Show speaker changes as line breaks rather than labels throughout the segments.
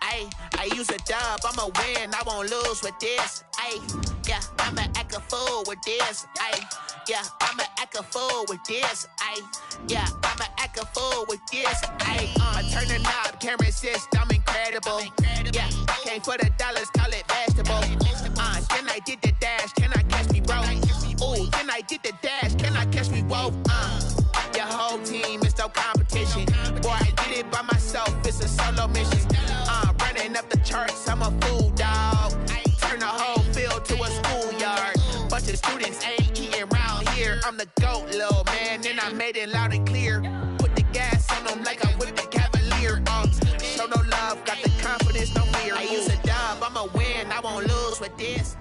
Ayy, I use a dub, I'ma win, I won't lose with this. Ayy, yeah, I'ma act a fool with this. Ayy, yeah, I'ma act a fool with this. Ayy, yeah, I'ma act a fool with this. Ayy, I turn the knob, can't resist, I'm incredible. Yeah, came for the dollars, call it vegetable. Then I did the dash, can I catch me, bro? Ooh, then I did the dash, can I catch me, whoa? Your whole team is no competition. Boy, I did it by myself, it's a solo mission. Running up the charts, I'm a fool, dog. Turn the whole field to a schoolyard. Bunch of students ain't eating round here. I'm the GOAT, little man, and I made it loud and clear. Put the gas on them like I'm with the Cavalier. Show no love, got the confidence, no fear. I use a dub, I'ma win, I won't lose with this.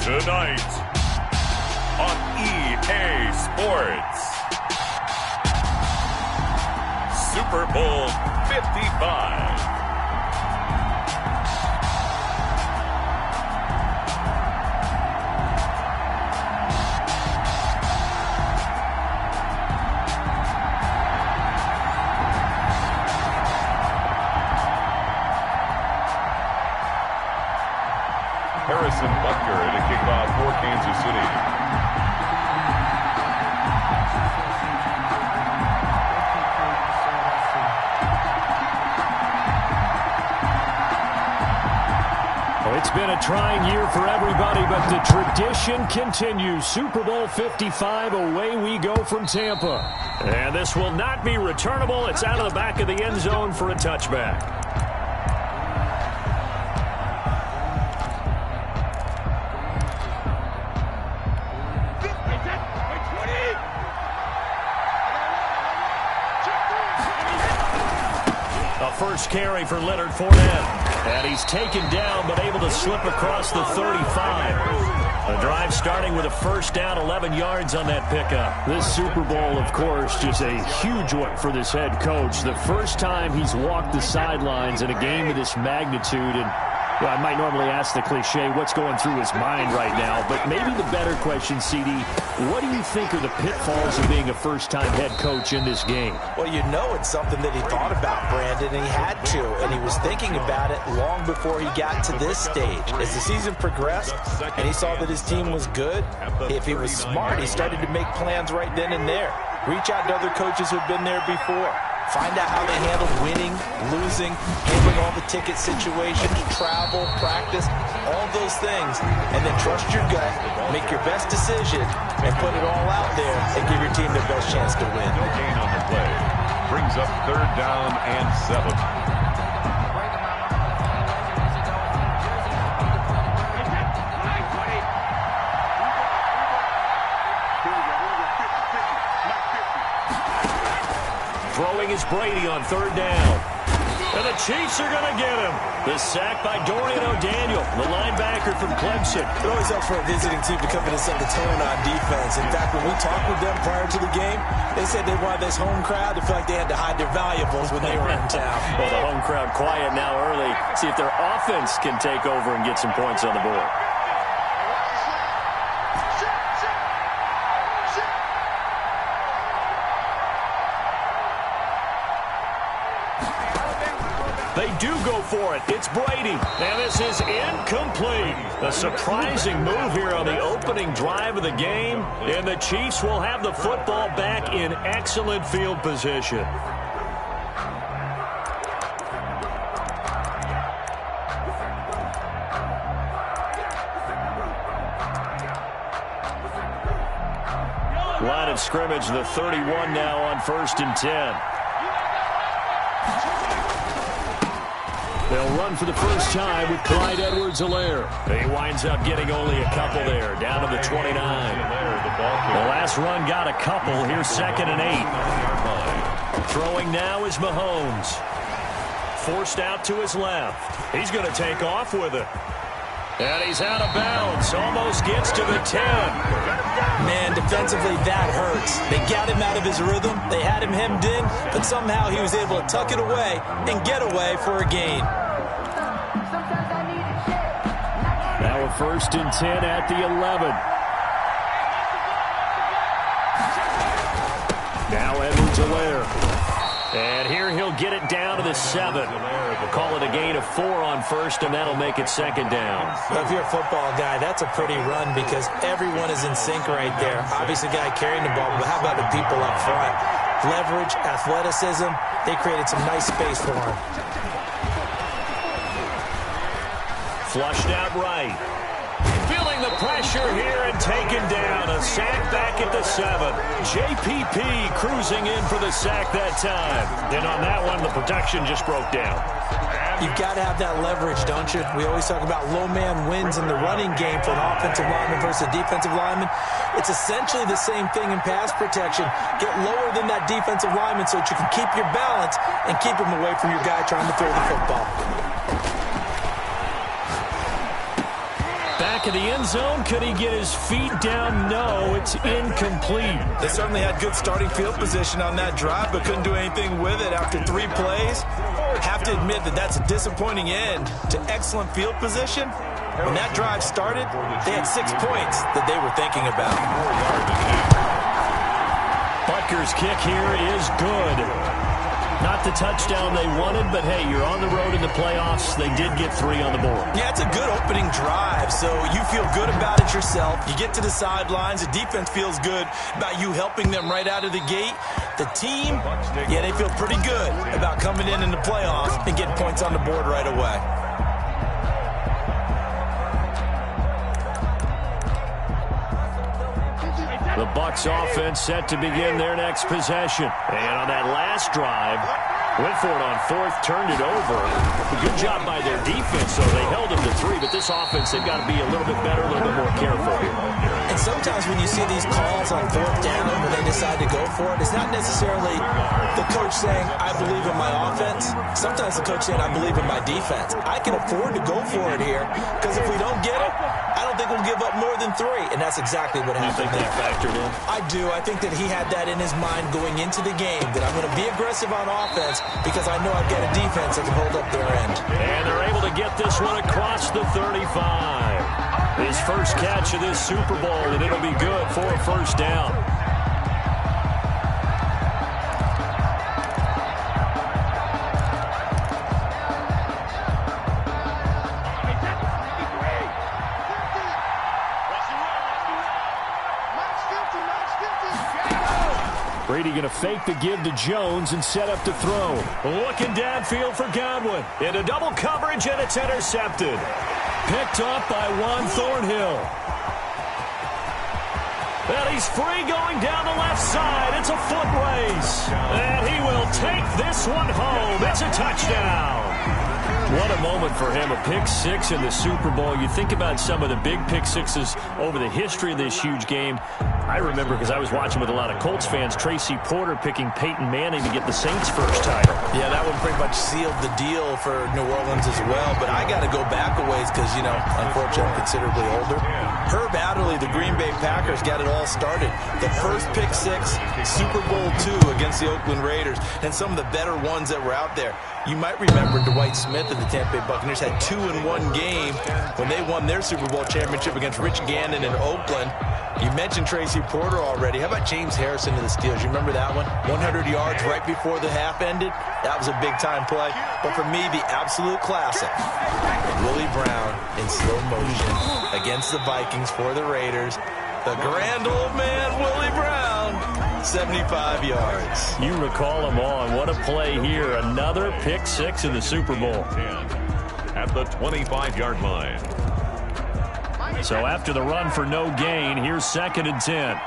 Tonight on EA Sports, Super Bowl 55. Harrison Butker to kick off for Kansas City.
Well, it's been a trying year for everybody, but the tradition continues. Super Bowl 55, away we go from Tampa. And this will not be returnable. It's out of the back of the end zone for a touchback. First carry for Leonard Fournette. And he's taken down, but able to slip across the 35. A drive starting with a first down, 11 yards on that pickup. This Super Bowl, of course, just a huge one for this head coach. The first time he's walked the sidelines in a game of this magnitude. And well, I might normally ask the cliche, what's going through his mind right now? But maybe the better question, CD, what do you think are the pitfalls of being a first-time head coach in this game?
Well, you know it's something that he thought about, Brandon, and he had to. And he was thinking about it long before he got to this stage. As the season progressed and he saw that his team was good, if he was smart, he started to make plans right then and there. Reach out to other coaches who've been there before. Find out how they handle winning, losing, handling all the ticket situations, travel, practice, all those things. And then trust your gut, make your best decision, and put it all out there and give your team the best chance to win.
No gain on the play. Brings up 3rd down and 7.
Throwing is Brady on 3rd down. And the Chiefs are going to get him. The sack by Dorian O'Daniel, the linebacker from Clemson.
It always helps for a visiting team to come in and set the tone on defense. In fact, when we talked with them prior to the game, they said they wanted this home crowd to feel like they had to hide their valuables when they were in town.
Well, the home crowd quiet now early. See if their offense can take over and get some points on the board. They do go for it. It's Brady. And this is incomplete. A surprising move here on the opening drive of the game. And the Chiefs will have the football back in excellent field position. Line of scrimmage, the 31 now on 1st and 10. They'll run for the first time with Clyde Edwards-Helaire. He winds up getting only a couple there, down to the 29. The last run got a couple. Here's 2nd and 8. Throwing now is Mahomes. Forced out to his left. He's going to take off with it. And he's out of bounds. Almost gets to the 10.
Man, defensively, that hurts. They got him out of his rhythm. They had him hemmed in, but somehow he was able to tuck it away and get away for a gain.
Now a 1st and 10 at the 11. to Lair. And here he'll get it down to the 7. We'll call it a gain of 4 on first, and that'll make it second down.
Well, if you're a football guy, that's a pretty run because everyone is in sync right there. Obviously, the guy carrying the ball, but how about the people up front? Leverage, athleticism, they created some nice space for him.
Flushed out right. Feeling the pressure here and taken down. A sack back at the 7. JPP cruising in for the sack that time. And on that one, the protection just broke down.
You've got to have that leverage, don't you? We always talk about low man wins in the running game for an offensive lineman versus a defensive lineman. It's essentially the same thing in pass protection. Get lower than that defensive lineman so that you can keep your balance and keep him away from your guy trying to throw the football.
Back in the end zone, could he get his feet down? No, it's incomplete.
They certainly had good starting field position on that drive, but couldn't do anything with it after 3 plays. Have to admit that that's a disappointing end to excellent field position. When that drive started, they had 6 points that they were thinking about.
Butker's kick here is good. Not the touchdown they wanted, but hey, you're on the road in the playoffs. They did get 3 on the board.
Yeah, it's a good opening drive, so you feel good about it yourself. You get to the sidelines. The defense feels good about you helping them right out of the gate. The team, yeah, they feel pretty good about coming in the playoffs and getting points on the board right away.
The Bucs offense set to begin their next possession. And on that last drive, went for it on 4th, turned it over. A good job by their defense, though. They held them to 3, but this offense, they've got to be a little bit better, a little bit more careful here.
And sometimes when you see these calls on 4th down, when they decide to go for it, it's not necessarily the coach saying, I believe in my offense. Sometimes the coach saying, I believe in my defense. I can afford to go for it here, because if we don't get it, I don't think we'll give up more than 3. And that's exactly what happened there.
Factored in?
I do. I think that he had that in his mind going into the game, that I'm going to be aggressive on offense because I know I've got a defense that can hold up their end.
And they're able to get this one across the 35. His first catch of this Super Bowl, and it'll be good for a first down. Brady going to fake the give to Jones and set up to throw. Looking downfield for Godwin. Into double coverage, and it's intercepted. Picked up by Juan Thornhill. And he's free going down the left side. It's a foot race. And he will take this one home. It's a touchdown. What a moment for him, a pick 6 in the Super Bowl. You think about some of the big pick 6s over the history of this huge game. I remember, because I was watching with a lot of Colts fans, Tracy Porter picking Peyton Manning to get the Saints' first title.
Yeah, that one pretty much sealed the deal for New Orleans as well. But I got to go back a ways because, you know, unfortunately I'm considerably older. Herb Adderley, the Green Bay Packers, got it all started. The first pick 6, Super Bowl II against the Oakland Raiders, and some of the better ones that were out there. You might remember Dwight Smith of the Tampa Bay Buccaneers had 2 in one game when they won their Super Bowl championship against Rich Gannon in Oakland. You mentioned Tracy Porter already. How about James Harrison to the Steelers? You remember that one? 100 yards right before the half ended. That was a big-time play. But for me, the absolute classic, Willie Brown in slow motion against the Vikings for the Raiders. The grand old man, Willie Brown, 75 yards.
You recall them all, and what a play here. Another pick 6 in the Super Bowl.
At the 25-yard line.
So after the run for no gain, here's 2nd and 10.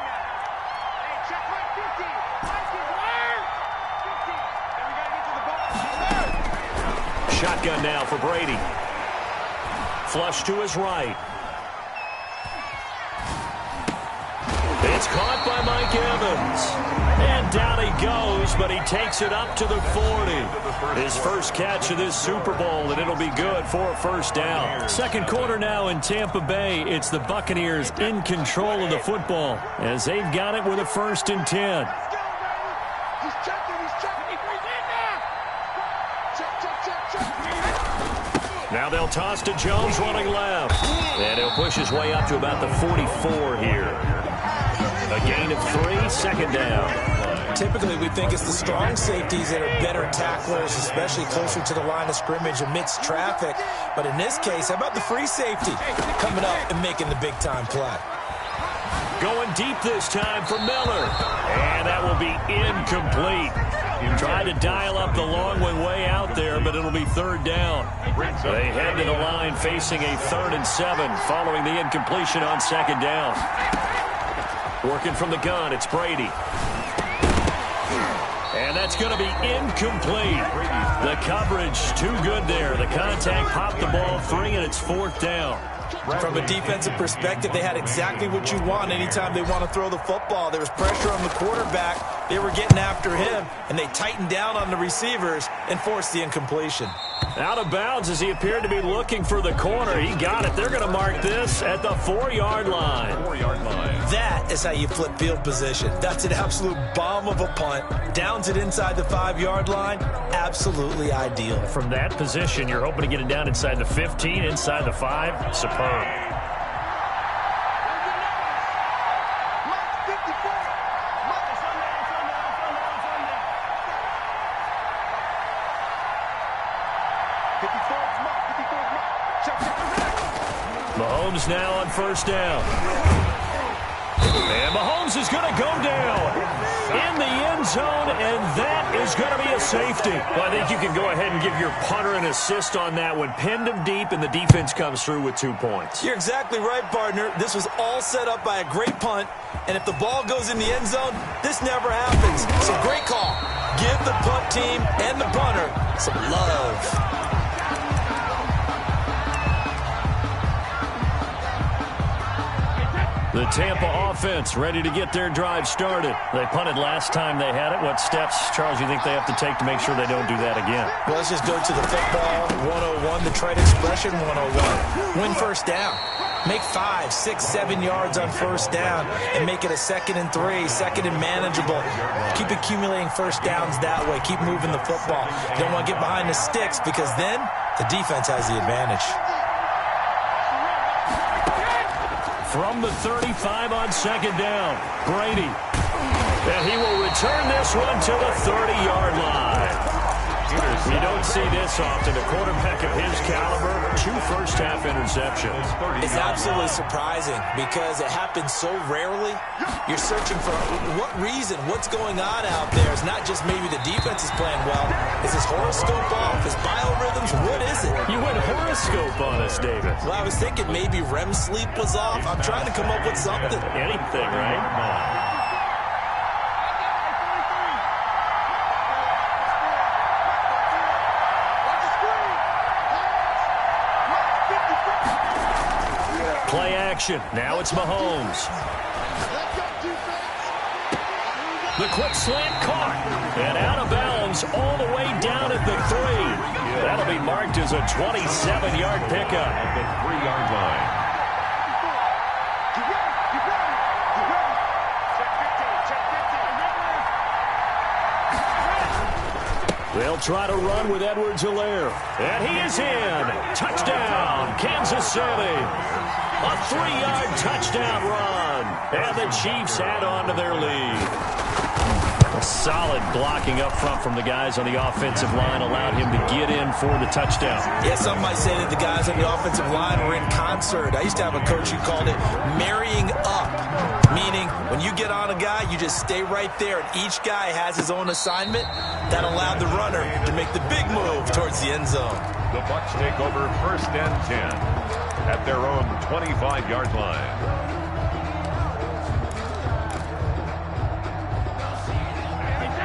Shotgun now for Brady. Flush to his right. It's caught by Mike Evans. And down he goes, but he takes it up to the 40. His first catch of this Super Bowl, and it'll be good for a first down. Second quarter now in Tampa Bay. It's the Buccaneers in control of the football as they've got it with a 1st and 10. Now they'll toss to Jones running left. And he'll push his way up to about the 44 here. A gain of 3, 2nd down.
Typically, we think it's the strong safeties that are better tacklers, especially closer to the line of scrimmage amidst traffic. But in this case, how about the free safety coming up and making the big-time play?
Going deep this time for Miller. And that will be incomplete. Tried to dial up the long one way out there, but it'll be third down. They head to the line facing a 3rd and 7 following the incompletion on second down. Working from the gun, it's Brady. And that's going to be incomplete. The coverage too good there. The contact popped the ball free, and it's 4th down.
From a defensive perspective, they had exactly what you want anytime they want to throw the football. There was pressure on the quarterback. They were getting after him, and they tightened down on the receivers and forced the incompletion.
Out of bounds as he appeared to be looking for the corner. He got it. They're going to mark this at the 4-yard line.
4-yard line.
That is how you flip field position. That's an absolute bomb of a punt. Downs it inside the 5-yard line. Absolutely ideal.
From that position, you're hoping to get it down inside the 15, inside the 5. Superb. Mahomes now on first down. And Mahomes is going to go down in the end zone, and that is going to be a safety. Well, I think you can go ahead and give your punter an assist on that one. Pinned him deep, and the defense comes through with 2 points.
You're exactly right, partner. This was all set up by a great punt, and if the ball goes in the end zone, this never happens. So great call. Give the punt team and the punter some love.
The Tampa offense ready to get their drive started. They punted last time they had it. What steps, Charles, you think they have to take to make sure they don't do that again?
Well, let's just go to the football 101, the trade expression 101. Win first down. Make 5, 6, 7 yards on first down and make it a 2nd and 3, 2nd and manageable. Keep accumulating first downs that way. Keep moving the football. You don't want to get behind the sticks because then the defense has the advantage.
From the 35 on second down, Brady. And he will return this one to the 30-yard line. You don't see this often. A quarterback of his caliber, 2 first-half interceptions.
It's absolutely surprising because it happens so rarely. You're searching for what reason, what's going on out there. It's not just maybe the defense is playing well. Is his horoscope off? His biorhythms? What is it?
You went horoscope on us, David.
Well, I was thinking maybe REM sleep was off. I'm trying to come up with something.
Anything, right? Play action. Now it's Mahomes. The quick slant caught. And out of bounds all the way down at the 3. That'll be marked as a 27-yard pickup.
At the 3-yard line.
They'll try to run with Edwards-Helaire. And he is in. Touchdown, Kansas City. A 3-yard touchdown run. And the Chiefs add on to their lead. A solid blocking up front from the guys on the offensive line allowed him to get in for the touchdown.
Yeah, some might say that the guys on the offensive line were in concert. I used to have a coach who called it marrying up, meaning when you get on a guy, you just stay right there, and each guy has his own assignment. That allowed the runner to make the big move towards the end zone.
The Bucs take over 1st and 10 at their own 25-yard line.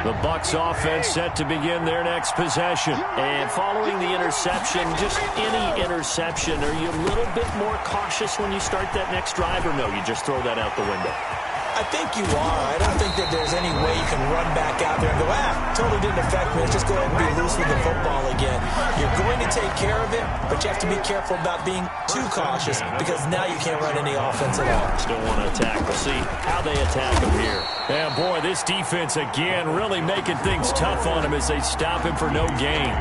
The Bucs offense set to begin their next possession. And following the interception, just any interception, are you a little bit more cautious when you start that next drive, or no, you just throw that out the window?
I think you are. I don't think that there's any way you can run back out there and go, totally didn't affect me. Let's just go ahead and be loose with the football again. You're going to take care of it, but you have to be careful about being too cautious because now you can't run any offense at all.
Still want to attack. We'll see how they attack him here. And boy, this defense again really making things tough on him as they stop him for no gain.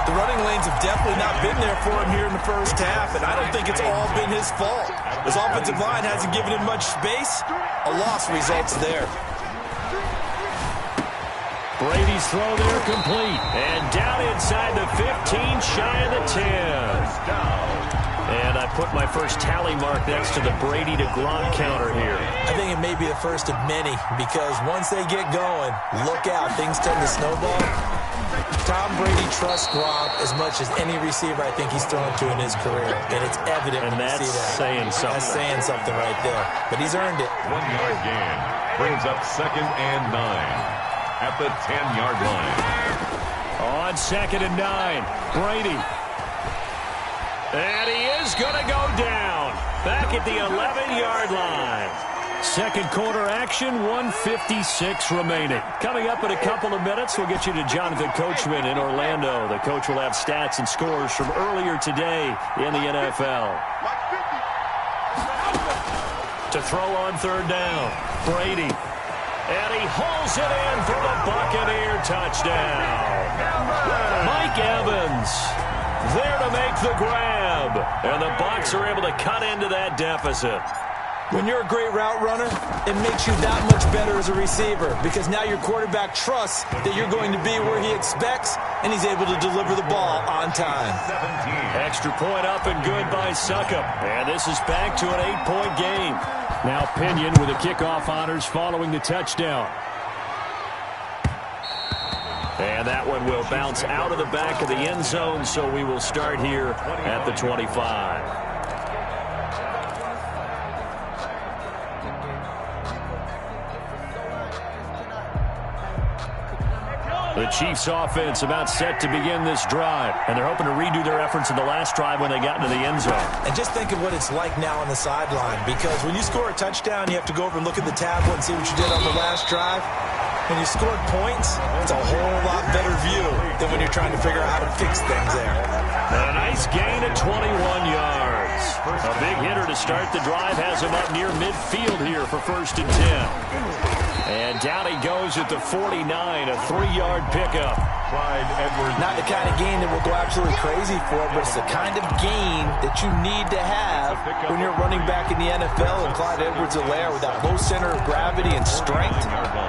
The running lanes have definitely not been there for him here in the first half, and I don't think it's all been his fault. His offensive line hasn't given him much space. A loss results there.
Brady's throw there complete. And down inside the 15, shy of the 10. And I put my first tally mark next to the Brady to Gronk counter here.
I think it may be the first of many because once they get going, look out. Things tend to snowball. Tom Brady trusts Gronk as much as any receiver I think he's thrown to in his career. And it's evident when you see that.
And that's saying something.
That's saying something right there. But he's earned it.
1 yard gain brings up 2nd and 9 at the 10-yard line.
On 2nd and 9, Brady. And he is going to go down. Back at the 11-yard line. Second quarter action, 1:56 remaining. Coming up in a couple of minutes, we'll get you to Jonathan Coachman in Orlando. The coach will have stats and scores from earlier today in the NFL. To throw on 3rd down, Brady. And he hauls it in for the Buccaneer touchdown. Mike Evans there to make the grab. And the Bucs are able to cut into that deficit.
When you're a great route runner, it makes you that much better as a receiver because now your quarterback trusts that you're going to be where he expects, and he's able to deliver the ball on time.
Extra point up and good by Succop. And this is back to an 8-point game. Now Pinion with the kickoff honors following the touchdown. And that one will bounce out of the back of the end zone, so we will start here at the 25. The Chiefs offense about set to begin this drive, and they're hoping to redo their efforts in the last drive when they got into the end zone.
And just think of what it's like now on the sideline, because when you score a touchdown, you have to go over and look at the tablet and see what you did on the last drive. When you scored points, it's a whole lot better view than when you're trying to figure out how to fix things there.
And a nice gain at 21 yards. A big hitter to start the drive has him up near midfield here for 1st and 10. And down he goes at the 49, a 3-yard pickup.
Not the kind of gain that will go absolutely crazy for, but it's the kind of gain that you need to have when you're running back in the NFL. And Clyde Edwards-Helaire with that low center of gravity and strength,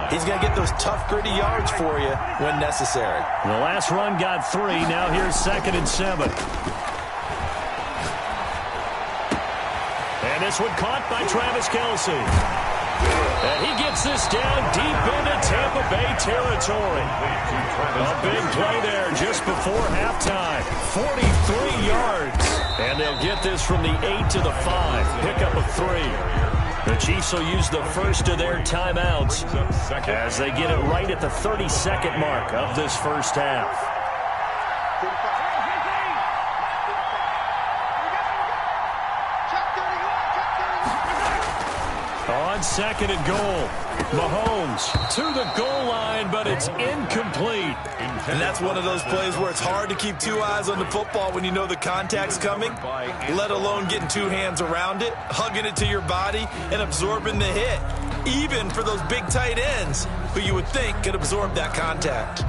he's going to get those tough, gritty yards for you when necessary.
The last run got 3. Now here's 2nd and 7. And this one caught by Travis Kelce. And he gets this down deep into Tampa Bay territory. A big play there just before halftime. 43 yards. And they'll get this from the 8 to the 5. Pickup of 3. The Chiefs will use the first of their timeouts as they get it right at the 32nd mark of this first half. On 2nd and goal, Mahomes to the goal line, but it's incomplete.
And that's one of those plays where it's hard to keep 2 eyes on the football when you know the contact's coming, let alone getting 2 hands around it, hugging it to your body, and absorbing the hit, even for those big tight ends who you would think could absorb that contact.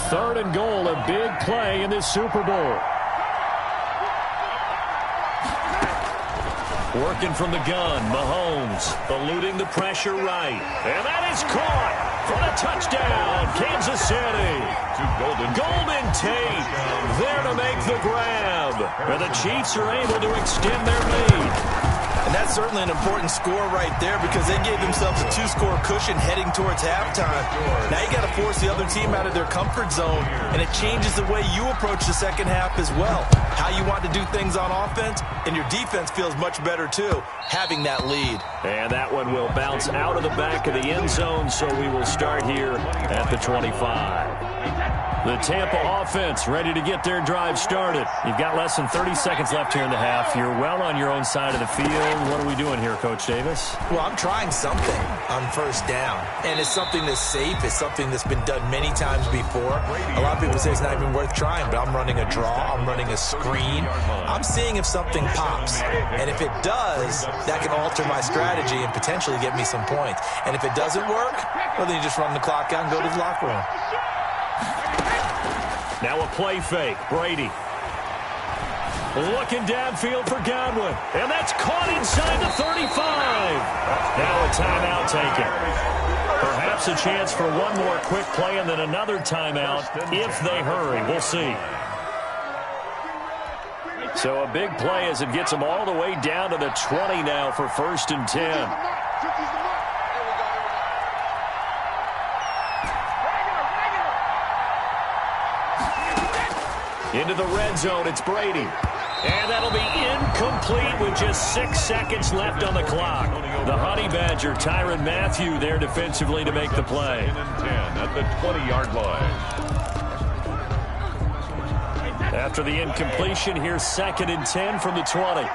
Third and goal, a big play in this Super Bowl. Working from the gun, Mahomes eluding the pressure right. And that is caught for the touchdown, Kansas City. Golden Tate there to make the grab. And the Chiefs are able to extend their lead.
And that's certainly an important score right there because they gave themselves a 2-score cushion heading towards halftime. Now you got to force the other team out of their comfort zone, and it changes the way you approach the second half as well. How you want to do things on offense, and your defense feels much better too, having that lead.
And that one will bounce out of the back of the end zone, so we will start here at the 25. The Tampa offense ready to get their drive started. You've got less than 30 seconds left here in the half. You're well on your own side of the field. What are we doing here, Coach Davis?
Well, I'm trying something on 1st down. And it's something that's safe. It's something that's been done many times before. A lot of people say it's not even worth trying, but I'm running a draw. I'm running a screen. I'm seeing if something pops. And if it does, that can alter my strategy and potentially get me some points. And if it doesn't work, well, then you just run the clock out and go to the locker room.
Now a play fake. Brady Looking downfield for Godwin. And that's caught inside the 35. Now a timeout taken. Perhaps a chance for one more quick play and then another timeout if they hurry. We'll see. So a big play as it gets them all the way down to the 20 now for 1st and 10. Into the red zone, it's Brady. And that'll be incomplete with just 6 seconds left on the clock. The Honey Badger, Tyrann Mathieu, there defensively to make the play.
10 at the 20-yard line.
After the incompletion, here's 2nd and 10 from the 20.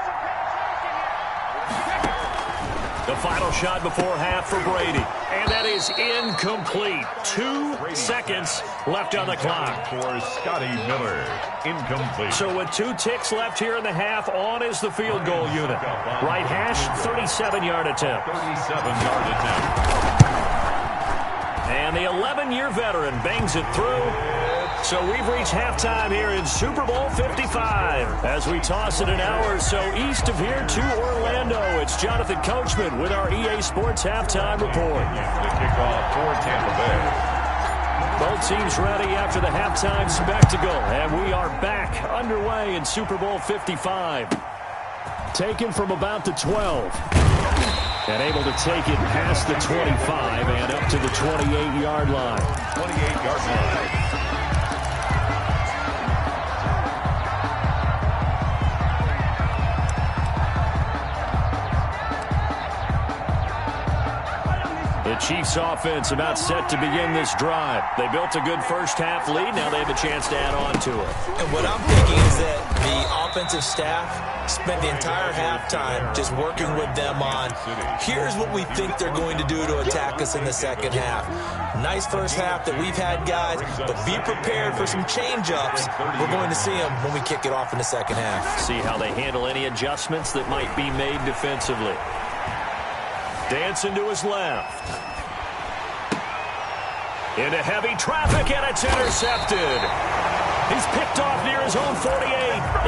The final shot before half for Brady. And that is incomplete. 2 seconds left on the clock.
For Scotty Miller, incomplete.
So with 2 ticks left here in the half, on is the field goal unit. Right hash, 37-yard attempt.
37-yard attempt.
And the 11-year veteran bangs it through. So we've reached halftime here in Super Bowl 55. As we toss it an hour or so east of here to Orlando, it's Jonathan Coachman with our EA Sports Halftime Report.
The kickoff for Tampa Bay.
Both teams ready after the halftime spectacle. And we are back underway in Super Bowl 55. Taken from about the 12. And able to take it past the 25 and up to the 28-yard line.
28-yard line.
The Chiefs offense about set to begin this drive. They built a good first half lead. Now they have a chance to add on to it.
And what I'm thinking is that the offensive staff spent the entire halftime just working with them on, here's what we think they're going to do to attack us in the second half. Nice first half that we've had, guys, but be prepared for some change-ups. We're going to see them when we kick it off in the second half.
See how they handle any adjustments that might be made defensively. Dancing to his left. Into heavy traffic, and it's intercepted. He's picked off near his own 48,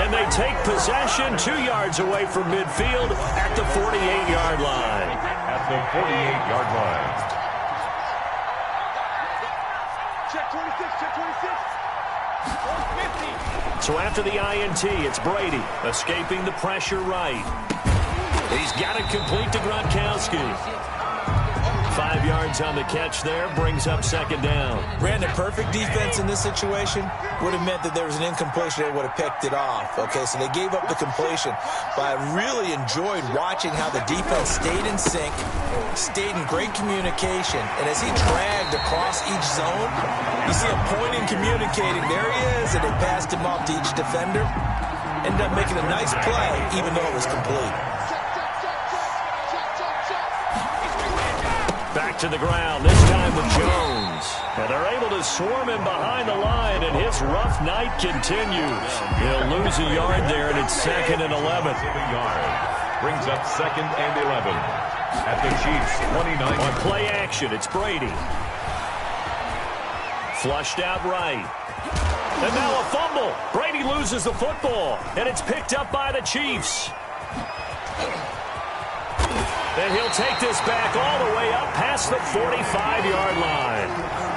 and they take possession 2 yards away from midfield at the 48-yard line.
At the 48-yard line.
Check 26, check 26. 50.
So after the INT, it's Brady escaping the pressure right. He's got it complete to Gronkowski. 5 yards on the catch there, brings up 2nd down.
Brandon, perfect defense in this situation would have meant that there was an incompletion. They would have picked it off. Okay, so they gave up the completion. But I really enjoyed watching how the defense stayed in sync, stayed in great communication. And as he dragged across each zone, you see him pointing, communicating. There he is, and they passed him off to each defender. Ended up making a nice play, even though it was complete.
Back to the ground, this time with Jones. And they're able to swarm him behind the line, and his rough night continues. He'll lose a yard there, and it's 2nd and 11.
Brings up 2nd and 11. At the Chiefs' 29.
On play action, it's Brady. Flushed out right. And now a fumble. Brady loses the football, and it's picked up by the Chiefs. And he'll take this back all the way up past the 45-yard line.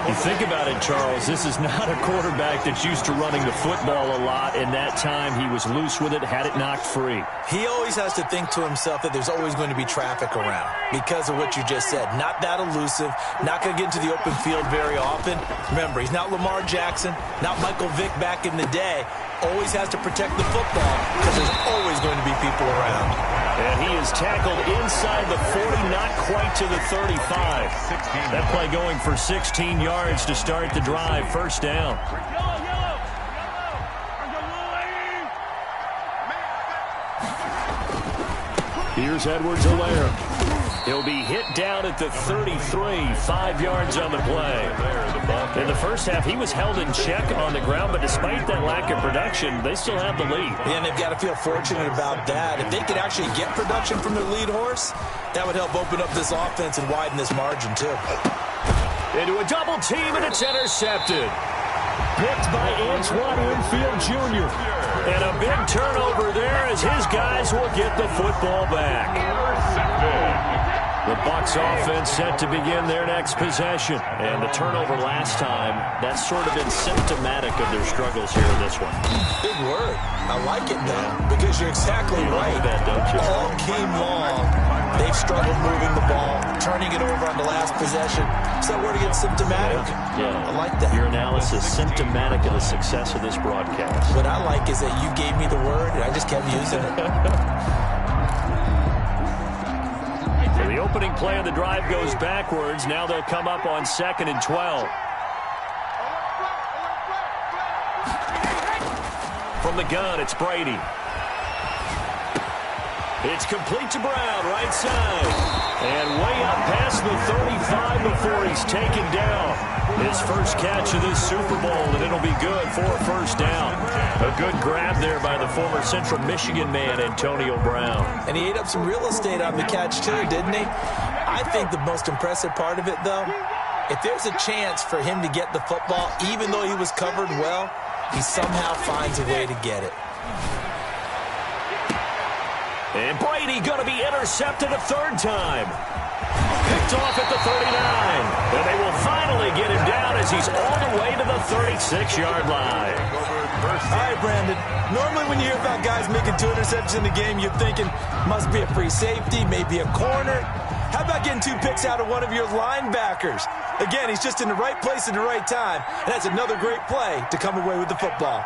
You think about it, Charles, this is not a quarterback that's used to running the football a lot. In that time, he was loose with it, had it knocked free.
He always has to think to himself that there's always going to be traffic around because of what you just said. Not that elusive, not going to get into the open field very often. Remember, he's not Lamar Jackson, not Michael Vick back in the day. Always has to protect the football because there's always going to be people around.
And he is tackled inside the 40, not quite to the 35. That play going for 16 yards to start the drive. 1st down. Here's Edwards-Helaire. He'll be hit down at the 33, 5 yards on the play. In the first half, he was held in check on the ground, but despite that lack of production, they still have the lead.
Yeah, and they've got to feel fortunate about that. If they could actually get production from their lead horse, that would help open up this offense and widen this margin, too.
Into a double team, and it's intercepted. picked by Antoine Winfield Jr. And a big turnover there as his guys will get the football back. The Bucs offense set to begin their next possession. And the turnover last time, that's sort of been symptomatic of their struggles here in this one.
Big word. I like it, though, because you're exactly right.
That, don't you?
All game long, they've struggled moving the ball, turning it over on the last possession. So that word again, symptomatic.
Yeah.
I like that.
Your analysis, symptomatic of the success of this broadcast.
What I like is that you gave me the word, and I just kept using it.
So the opening play of the drive goes backwards. Now they'll come up on 2nd and 12. From the gun, it's Brady. It's complete to Brown, right side. And way up past the 35 before he's taken down. His first catch of this Super Bowl, and it'll be good for a first down. A good grab there by the former Central Michigan man, Antonio Brown.
And he ate up some real estate on the catch, too, didn't he? I think the most impressive part of it, though, if there's a chance for him to get the football, even though he was covered well, he somehow finds a way to get it.
And Brady going to be intercepted a third time. Picked off at the 39. And they will finally get him down as he's all the way to the 36-yard line.
All right, Brandon. Normally when you hear about guys making 2 interceptions in the game, you're thinking, must be a free safety, maybe a corner. How about getting 2 picks out of one of your linebackers? Again, he's just in the right place at the right time, and that's another great play to come away with the football.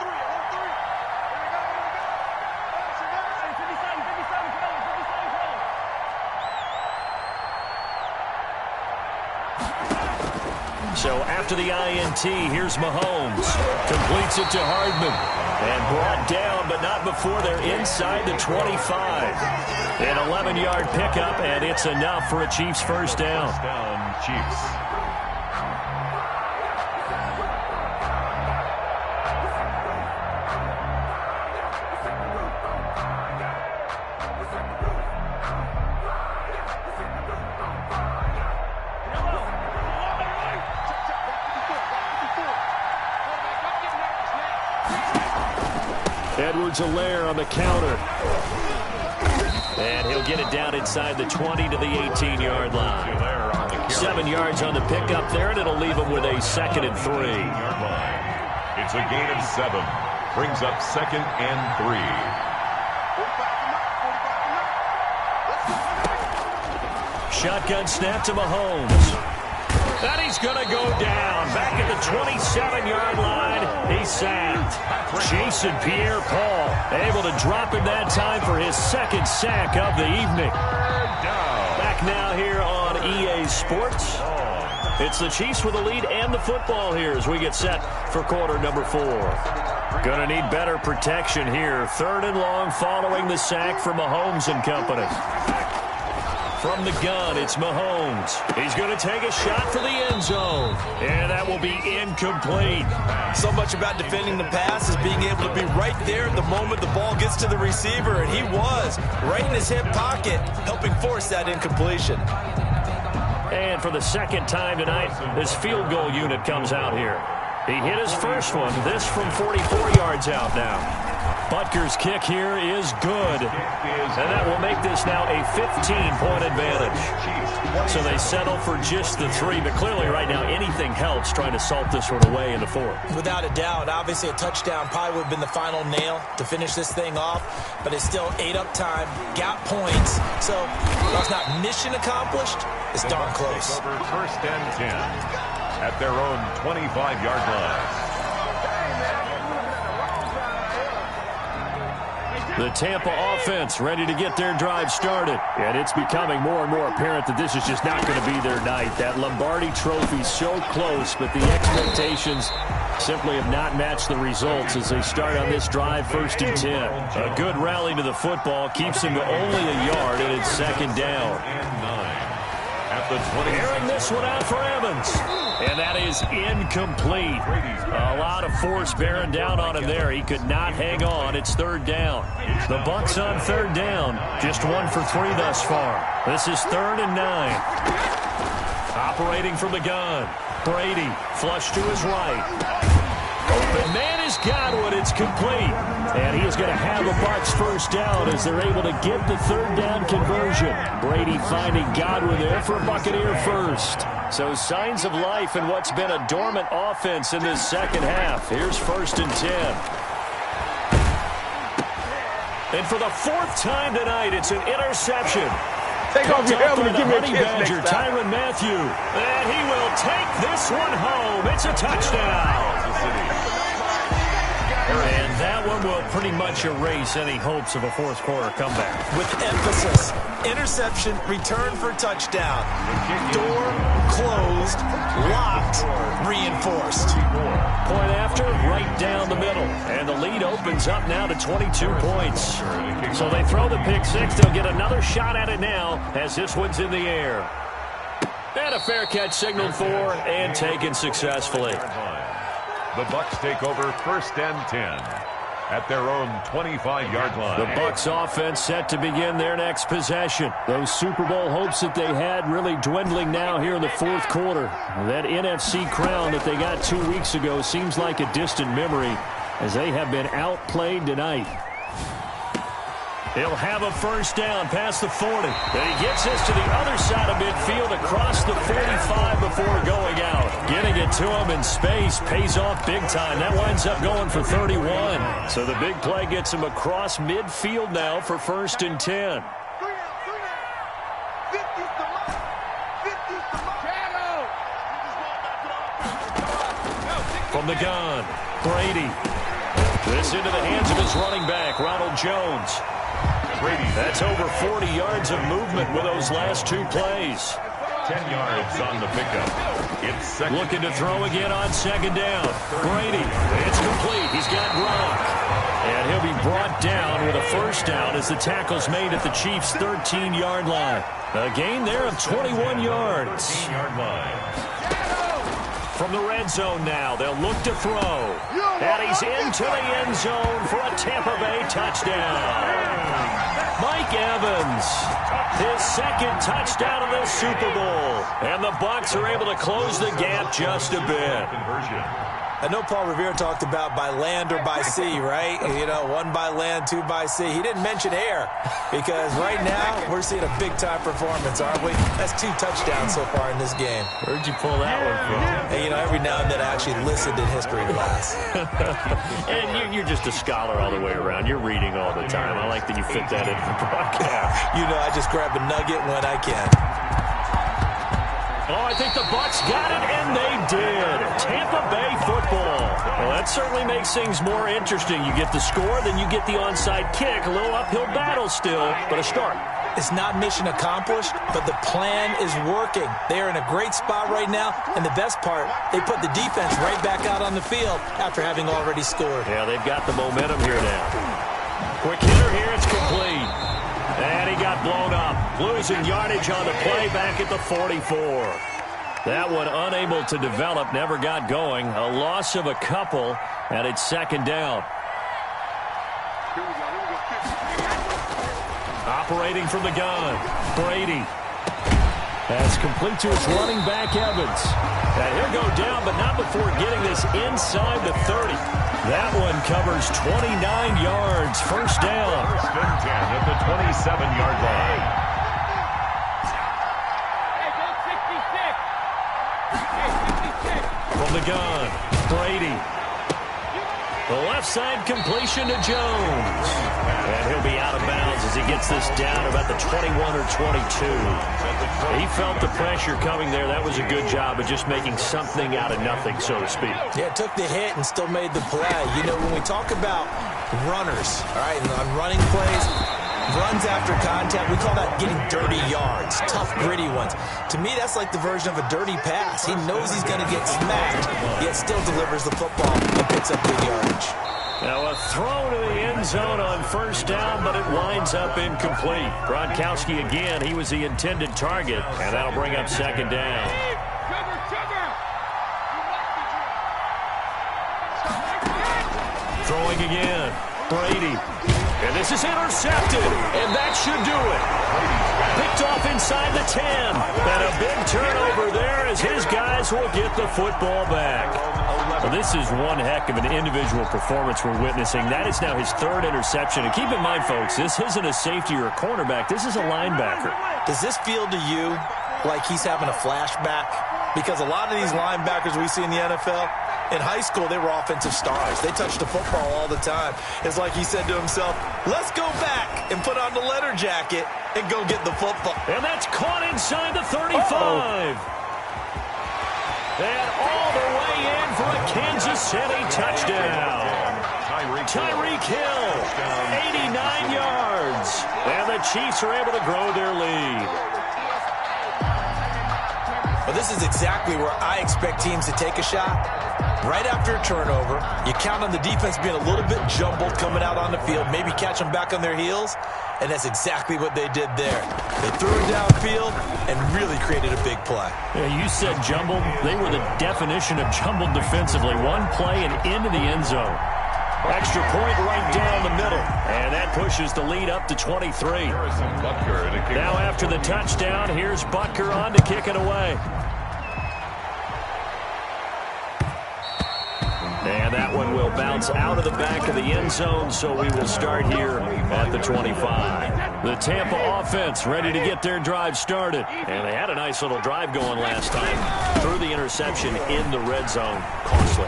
So after the INT, here's Mahomes. Completes it to Hardman. And brought down, but not before they're inside the 25. An 11-yard pickup, and it's enough for a Chiefs first down.
Chiefs.
Edwards-Helaire on the counter. And he'll get it down inside the 20 to the 18-yard line. 7 yards on the pickup there, and it'll leave him with a 2nd and 3.
It's a gain of 7. Brings up 2nd and 3.
Shotgun snap to Mahomes. And he's going to go down. Back at the 27-yard line. He's sacked. Jason Pierre-Paul able to drop him that time for his 2nd sack of the evening. Back now here on EA Sports. It's the Chiefs with the lead and the football here as we get set for quarter number 4. Going to need better protection here. 3rd and long following the sack from Mahomes and company. From the gun, it's Mahomes. He's going to take a shot for the end zone. And that will be incomplete.
So much about defending the pass is being able to be right there at the moment the ball gets to the receiver. And he was right in his hip pocket, helping force that incompletion.
And for the 2nd time tonight, this field goal unit comes out here. He hit his first one. This from 44 yards out now. Butker's kick here is good. And that will make this now a 15-point advantage. So they settle for just the 3. But clearly right now anything helps trying to salt this one away in the 4th.
Without a doubt. Obviously a touchdown probably would have been the final nail to finish this thing off. But it's still ate up time. Got points. So while it's not mission accomplished, it's darn close.
Over 1st and 10 at their own 25-yard line.
The Tampa offense ready to get their drive started. And it's becoming more and more apparent that this is just not going to be their night. That Lombardi trophy so close, but the expectations simply have not matched the results as they start on this drive 1st and 10. A good rally to the football keeps them to only a yard, and it's 2nd down.
At the 20.
Airing this one out for Evans. And that is incomplete. A lot of force bearing down on him there. He could not hang on. It's 3rd down. The Bucs on 3rd down. Just 1 for 3 thus far. This is 3rd and 9. Operating from the gun. Brady flush to his right. Here's Godwin. It's complete. And he is going to have a Bucs first down as they're able to get the third down conversion. Brady finding Godwin there for a Buccaneer first. So signs of life in what's been a dormant offense in this second half. Here's 1st and 10. And for the 4th time tonight, it's an interception.
Take off your helmet and give me a
Honey
kiss
Badger,
next time.
Tyrann Mathieu. And he will take this one home. It's a touchdown. And that one will pretty much erase any hopes of a fourth-quarter comeback.
With emphasis, interception, return for touchdown. Door closed, locked, reinforced.
Point after, right down the middle. And the lead opens up now to 22 points. So they throw the pick six. They'll get another shot at it now as this one's in the air. And a fair catch signaled for and taken successfully.
The Bucs take over 1st and 10 at their own 25-yard line.
The Bucs offense set to begin their next possession. Those Super Bowl hopes that they had really dwindling now here in the 4th quarter. That NFC crown that they got 2 weeks ago seems like a distant memory as they have been outplayed tonight. He'll have a first down past the 40. And he gets this to the other side of midfield across the 45 before going out. Getting it to him in space pays off big time. That winds up going for 31. So the big play gets him across midfield now for 1st and 10. From the gun, Brady. This into the hands of his running back, Ronald Jones. That's over 40 yards of movement with those last 2 plays.
10 yards on the pickup. It's second.
Looking to throw again on 2nd down. Brady, it's complete. He's got Gronk. And he'll be brought down with a first down as the tackle's made at the Chiefs' 13-yard line. A gain there of 21 yards.
13-yard line.
From the red zone now, they'll look to throw. And he's into the end zone for a Tampa Bay touchdown. Mike Evans, his 2nd touchdown of the Super Bowl. And the Bucs are able to close the gap just a bit.
I know Paul Revere talked about by land or by sea, right? You know, 1 by land, 2 by sea. He didn't mention air because right now we're seeing a big-time performance, aren't we? That's 2 touchdowns so far in this game.
Where'd you pull that one from?
And, you know, every now and then I actually listened in history class.
And you're just a scholar all the way around. You're reading all the time. I like that you fit that into the broadcast.
You know, I just grab a nugget when I can.
Oh, I think the Bucs got it, and they did. Tampa Bay football. Well, that certainly makes things more interesting. You get the score, then you get the onside kick. A little uphill battle still, but a start.
It's not mission accomplished, but the plan is working. They are in a great spot right now, and the best part, they put the defense right back out on the field after having already scored.
Yeah, they've got the momentum here now. Quick hitter here, it's complete. And he got blown up. Losing yardage on the play back at the 44. That one unable to develop, never got going. A loss of a couple, and it's 2nd down. Operating from the gun, Brady. That's complete to his running back, Evans. And he'll go down, but not before getting this inside the 30. That one covers 29 yards. First down.
1st and 10 at the 27-yard line.
From the gun, Brady. The left side completion to Jones. And he'll be out of bounds as he gets this down about the 21 or 22. He felt the pressure coming there. That was a good job of just making something out of nothing, so to speak.
Yeah, took the hit and still made the play. You know, when we talk about runners, all right, and on running plays, runs after contact, we call that getting dirty yards, tough, gritty ones. To me, that's like the version of a dirty pass. He knows he's going to get smacked, yet still delivers the football and picks up big yardage.
Now a throw to the end zone on first down, but it winds up incomplete. Gronkowski again, he was the intended target, and that'll bring up 2nd down. Throwing again, Brady. And this is intercepted, and that should do it. Picked off inside the 10. And a big turnover there as his guys will get the football back.
A
Well, this is one heck of an individual performance we're witnessing. That is now his third interception. And keep in mind, folks, this isn't a safety or a cornerback. This is a linebacker.
Does this feel to you like he's having a flashback? Because a lot of these linebackers we see in the NFL, in high school, they were offensive stars. They touched the football all the time. It's like he said to himself, let's go back and put on the leather jacket and go get the football.
And that's caught inside the 35. And all the way in for a Kansas City touchdown. Tyreek Hill, 89 yards. And the Chiefs are able to grow their lead.
Well, this is exactly where I expect teams to take a shot. Right after a turnover, you count on the defense being a little bit jumbled coming out on the field, maybe catch them back on their heels, and that's exactly what they did there. They threw it downfield and really created a big play.
Yeah, you said jumbled. They were the definition of jumbled defensively. One play and into the end zone. Extra point right down the middle. And that pushes the lead up to 23. Now after the touchdown, here's Butker on to kick it away. And that one will bounce out of the back of the end zone, so we will start here at the 25. The Tampa offense ready to get their drive started. And they had a nice little drive going last time. Threw the interception in the red zone. Costly.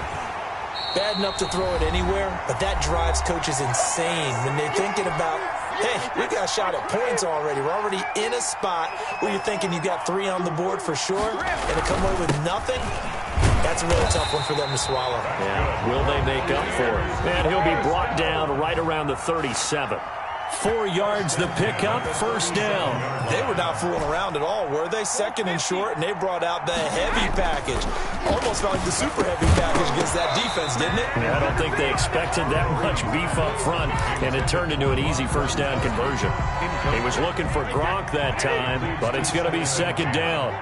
Bad enough to throw it anywhere, but that drives coaches insane when they're thinking about, hey, we got a shot at points already. We're already in a spot where you're thinking you got 3 on the board for sure, and to come away with nothing, that's a really tough one for them to swallow.
Yeah, will they make up for it? And he'll be brought down right around the 37. 4 yards the pickup, first down.
They were not fooling around at all, were they? Second and short, and they brought out the heavy package. Almost felt like the super heavy package against that defense, didn't it?
Yeah, I don't think they expected that much beef up front, and it turned into an easy first down conversion. He was looking for Gronk that time, but it's going to be second down.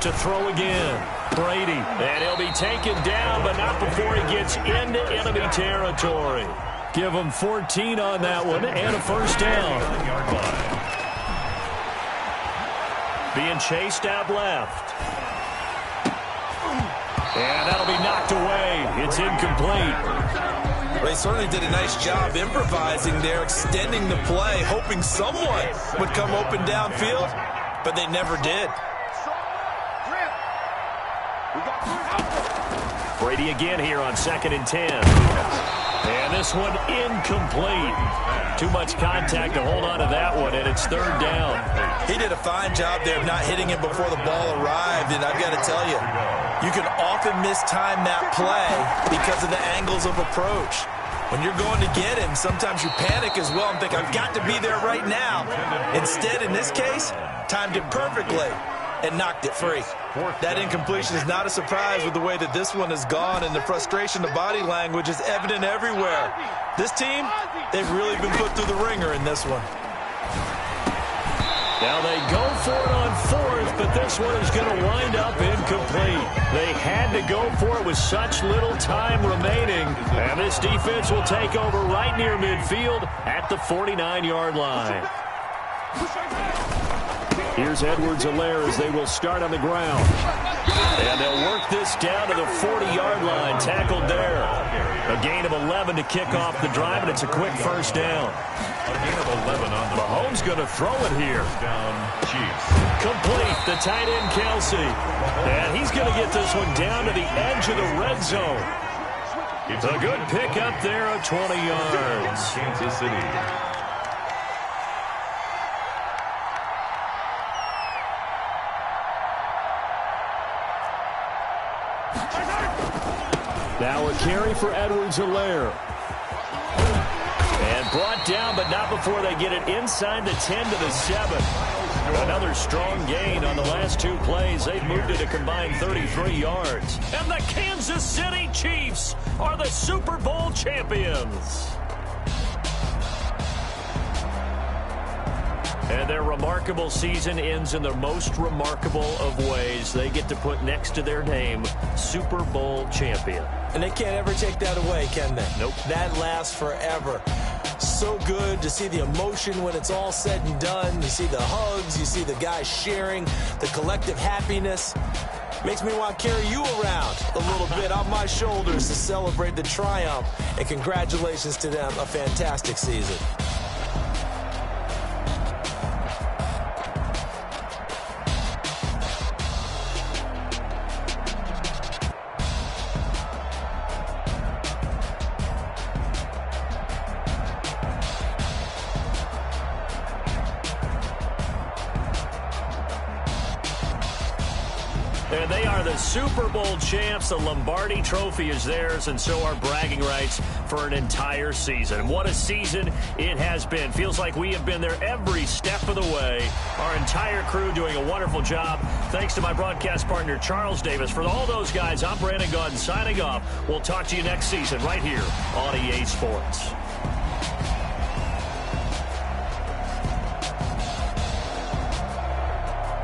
To throw again, Brady, and he'll be taken down, but not before he gets into enemy territory. Give him 14 on that one, and a first down. Being chased out left. And that'll be knocked away. It's incomplete.
They certainly did a nice job improvising there, extending the play, hoping someone would come open downfield, but they never did.
Brady again here on 2nd and 10. And this one incomplete. Too much contact to hold on to that one, and it's third down.
He did a fine job there of not hitting it before the ball arrived, and I've got to tell you, you can often mistime that play because of the angles of approach. When you're going to get him, sometimes you panic as well and think, I've got to be there right now. Instead, in this case, timed it perfectly and knocked it free. That incompletion is not a surprise with the way that this one has gone, and the frustration, the body language is evident everywhere. This team, they've really been put through the ringer in this one.
Now they go for it on 4th, but this one is going to wind up incomplete. They had to go for it with such little time remaining, and this defense will take over right near midfield at the 49-yard line. Here's Edwards-Helaire as they will start on the ground. And they'll work this down to the 40-yard line, tackled there. A gain of 11 to kick off the drive, and it's a quick first down.
A gain of 11 on the
Mahomes going to throw it here.
down Chiefs.
Complete, the tight end Kelsey. And he's going to get this one down to the edge of the red zone. It's a good pickup there of 20 yards.
Kansas City.
Now a carry for Edwards-Helaire. And brought down, but not before they get it inside the 10 to the 7. Another strong gain on the last 2 plays. They've moved it a combined 33 yards. And the Kansas City Chiefs are the Super Bowl champions. And their remarkable season ends in the most remarkable of ways. They get to put next to their name, Super Bowl champion.
And they can't ever take that away, can they?
Nope.
That lasts forever. so good to see the emotion when it's all said and done. You see the hugs, you see the guys sharing, the collective happiness. Makes me want to carry you around a little bit on my shoulders to celebrate the triumph. And congratulations to them, a fantastic season.
And they are the Super Bowl champs. The Lombardi Trophy is theirs, and so are bragging rights for an entire season. What a season it has been. Feels like we have been there every step of the way. Our entire crew doing a wonderful job. Thanks to my broadcast partner, Charles Davis. For all those guys, I'm Brandon Gaudin signing off. We'll talk to you next season right here on EA Sports.